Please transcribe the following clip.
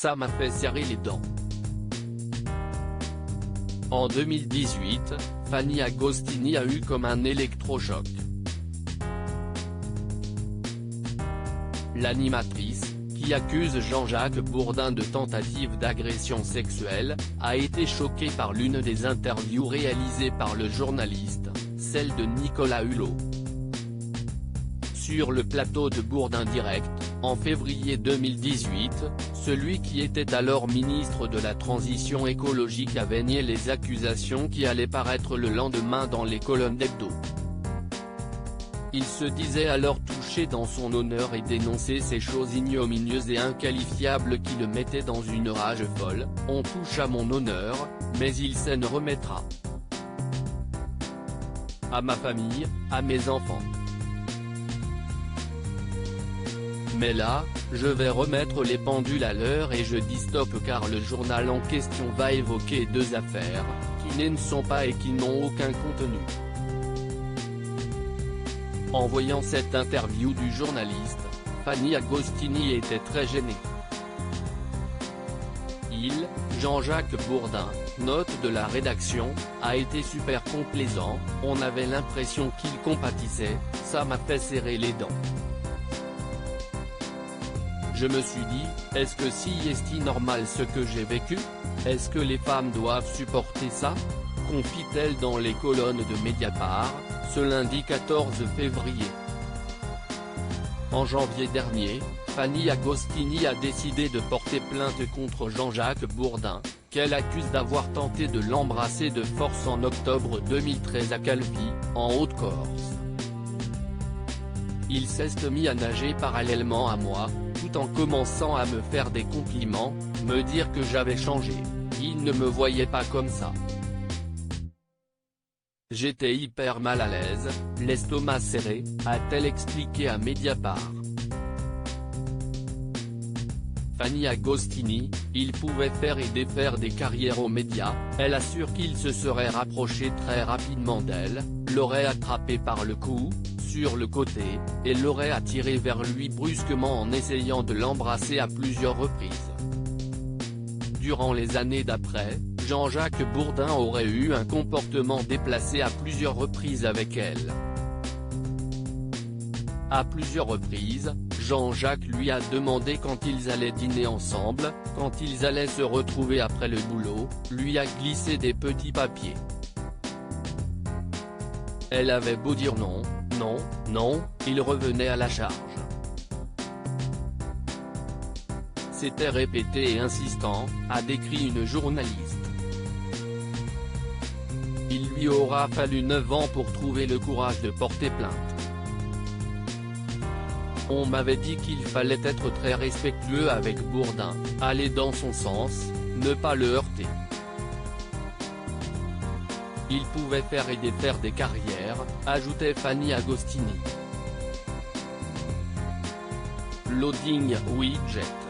ça m'a fait serrer les dents. En 2018, Fanny Agostini a eu comme un électrochoc. L'animatrice, qui accuse Jean-Jacques Bourdin de tentative d'agression sexuelle, a été choquée par l'une des interviews réalisées par le journaliste, celle de Nicolas Hulot. Sur le plateau de Bourdin Direct, en février 2018, celui qui était alors ministre de la Transition écologique avait nié les accusations qui allaient paraître le lendemain dans les colonnes d'Hebdo. Il se disait alors touché dans son honneur et dénonçait ces choses ignominieuses et inqualifiables qui le mettaient dans une rage folle. On touche à mon honneur, mais il s'en remettra. À ma famille, à mes enfants. Mais là, je vais remettre les pendules à l'heure et je dis stop car le journal en question va évoquer deux affaires, qui ne sont pas et qui n'ont aucun contenu. En voyant cette interview du journaliste, Fanny Agostini était très gênée. Jean-Jacques Bourdin, note de la rédaction, a été super complaisant, on avait l'impression qu'il compatissait, ça m'a fait serrer les dents. Je me suis dit, est-ce que si est-il normal ce que j'ai vécu? Est-ce que les femmes doivent supporter ça? Confie-t-elle dans les colonnes de Mediapart, ce lundi 14 février. En janvier dernier, Fanny Agostini a décidé de porter plainte contre Jean-Jacques Bourdin, qu'elle accuse d'avoir tenté de l'embrasser de force en octobre 2013 à Calvi, en Haute-Corse. Il s'est mis à nager parallèlement à moi, tout en commençant à me faire des compliments, me dire que j'avais changé, il ne me voyait pas comme ça. J'étais hyper mal à l'aise, l'estomac serré, a-t-elle expliqué à Mediapart. Fanny Agostini, il pouvait faire et défaire des carrières aux médias, elle assure qu'il se serait rapproché très rapidement d'elle, l'aurait attrapée par le cou, sur le côté, et l'aurait attirée vers lui brusquement en essayant de l'embrasser à plusieurs reprises. Durant les années d'après, Jean-Jacques Bourdin aurait eu un comportement déplacé à plusieurs reprises avec elle. À plusieurs reprises, Jean-Jacques lui a demandé quand ils allaient dîner ensemble, quand ils allaient se retrouver après le boulot, lui a glissé des petits papiers. Elle avait beau dire non, non, non, il revenait à la charge. C'était répété et insistant, a décrit une journaliste. Il lui aura fallu 9 ans pour trouver le courage de porter plainte. On m'avait dit qu'il fallait être très respectueux avec Bourdin, aller dans son sens, ne pas le heurter. Il pouvait faire et défaire des carrières, ajoutait Fanny Agostini. Loading widget.